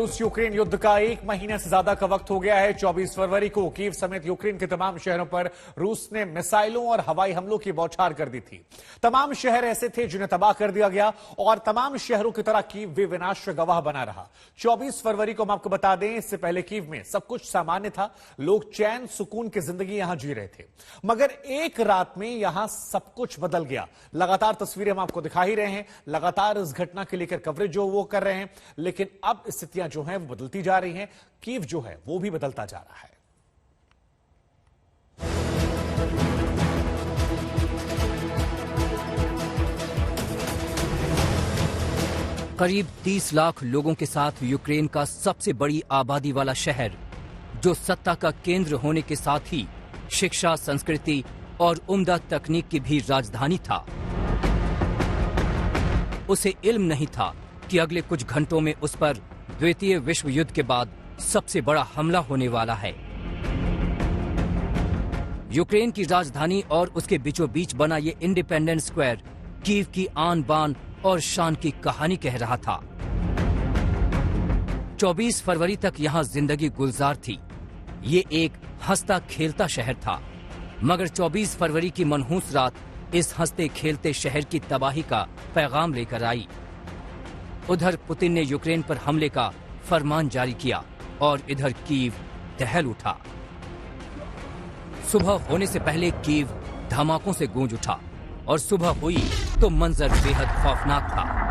रूस यूक्रेन युद्ध का 1 महीने से ज्यादा का वक्त हो गया है। 24 फरवरी को कीव समेत यूक्रेन के तमाम शहरों पर रूस ने मिसाइलों और हवाई हमलों की बौछार कर दी थी। तमाम शहर ऐसे थे जिन्हें तबाह कर दिया गया और तमाम शहरों की तरह कीव भी विनाश का गवाह बना रहा। 24 फरवरी को हम आपको बता दें, इससे पहले कीव में सब कुछ सामान्य था, लोग चैन सुकून की जिंदगी यहां जी रहे थे। मगर एक रात में यहां सब कुछ बदल गया। लगातार तस्वीरें हम आपको दिखा ही रहे हैं, लगातार इस घटना के लेकर कवरेज जो वो कर रहे हैं, लेकिन अब स्थितियां जो हैं वो बदलती जा रही हैं। कीव जो है वो भी बदलता जा रहा है। करीब 30 लाख लोगों के साथ यूक्रेन का सबसे बड़ी आबादी वाला शहर, जो सत्ता का केंद्र होने के साथ ही शिक्षा, संस्कृति और उम्दा तकनीक की भी राजधानी था, उसे इल्म नहीं था कि अगले कुछ घंटों में उस पर द्वितीय विश्व युद्ध के बाद सबसे बड़ा हमला होने वाला है। यूक्रेन की राजधानी और उसके बीचों बीच बना ये इंडिपेंडेंस स्क्वायर कीव की आन बान और शान की कहानी कह रहा था। 24 फरवरी तक यहां जिंदगी गुलजार थी। ये एक हंसता खेलता शहर था, मगर 24 फरवरी की मनहूस रात इस हंसते खेलते शहर की तबाही का पैगाम लेकर आई। उधर पुतिन ने यूक्रेन पर हमले का फरमान जारी किया और इधर कीव दहल उठा। सुबह होने से पहले कीव धमाकों से गूंज उठा और सुबह हुई तो मंजर बेहद खौफनाक था।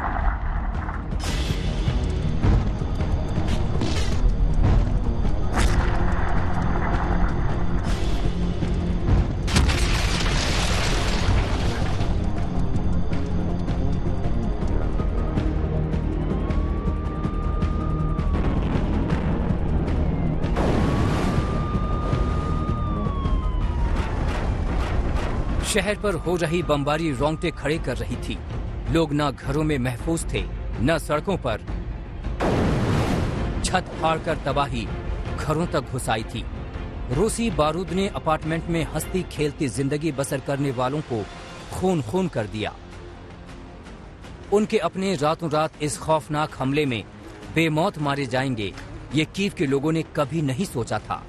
शहर पर हो रही बमबारी रोंगटे खड़े कर रही थी। लोग न घरों में महफूज थे, न सड़कों पर। छत फाड़कर तबाही घरों तक घुस आई थी। रूसी बारूद ने अपार्टमेंट में हंसती खेलती जिंदगी बसर करने वालों को खून खून कर दिया। उनके अपने रातों रात इस खौफनाक हमले में बेमौत मारे जाएंगे, ये कीव के लोगों ने कभी नहीं सोचा था।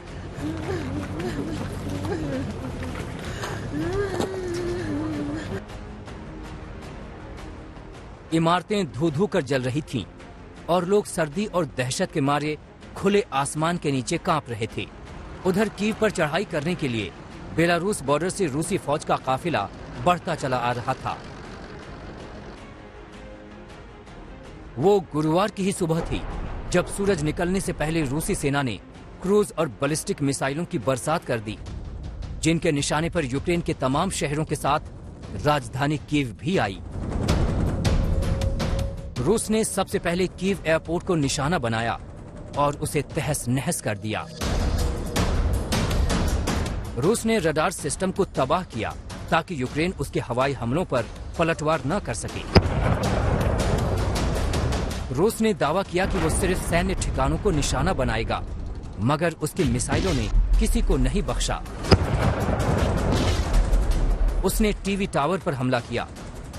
इमारतें धू धू कर जल रही थीं और लोग सर्दी और दहशत के मारे खुले आसमान के नीचे कांप रहे थे। उधर कीव पर चढ़ाई करने के लिए बेलारूस बॉर्डर से रूसी फौज का काफिला बढ़ता चला आ रहा था। वो गुरुवार की ही सुबह थी जब सूरज निकलने से पहले रूसी सेना ने क्रूज और बैलिस्टिक मिसाइलों की बरसात कर दी, जिनके निशाने पर यूक्रेन के तमाम शहरों के साथ राजधानी कीव भी आई। रूस ने सबसे पहले कीव एयरपोर्ट को निशाना बनाया और उसे तहस नहस कर दिया। रूस ने रडार सिस्टम को तबाह किया ताकि यूक्रेन उसके हवाई हमलों पर पलटवार न कर सके। रूस ने दावा किया कि वो सिर्फ सैन्य ठिकानों को निशाना बनाएगा, मगर उसकी मिसाइलों ने किसी को नहीं बख्शा। उसने टीवी टावर पर हमला किया,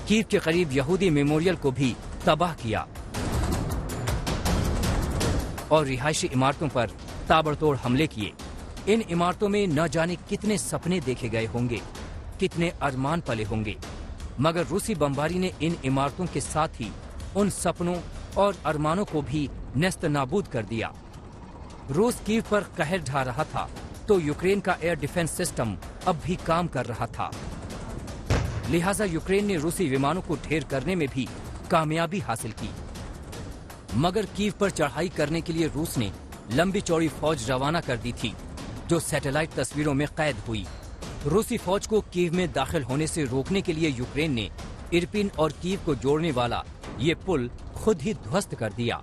कीव के करीब यहूदी मेमोरियल को भी तबाह किया और रिहायशी इमारतों पर ताबड़तोड़ हमले किए। इन इमारतों में न जाने कितने सपने देखे गए होंगे, कितने अरमान पले होंगे, मगर रूसी बमबारी ने इन इमारतों के साथ ही उन सपनों और अरमानों को भी नेस्त नाबूद कर दिया। रूस कीव पर कहर ढा रहा था तो यूक्रेन का एयर डिफेंस सिस्टम अब भी काम कर रहा था। लिहाजा यूक्रेन ने रूसी विमानों को ढेर करने में भी कामयाबी हासिल की। मगर कीव पर चढ़ाई करने के लिए रूस ने लंबी चौड़ी फौज रवाना कर दी थी, जो सैटेलाइट तस्वीरों में कैद हुई। रूसी फौज को कीव में दाखिल होने से रोकने के लिए यूक्रेन ने इरपिन और कीव को जोड़ने वाला ये पुल खुद ही ध्वस्त कर दिया।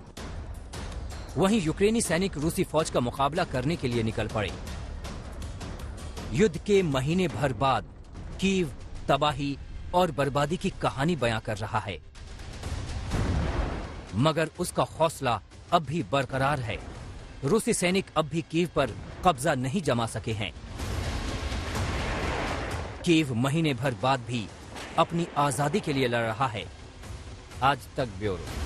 वहीं यूक्रेनी सैनिक रूसी फौज का मुकाबला करने के लिए निकल पड़े। युद्ध के महीने भर बाद कीव तबाही और बर्बादी की कहानी बयां कर रहा है, मगर उसका हौसला अब भी बरकरार है। रूसी सैनिक अब भी कीव पर कब्जा नहीं जमा सके हैं। कीव महीने भर बाद भी अपनी आजादी के लिए लड़ रहा है। आज तक ब्यूरो।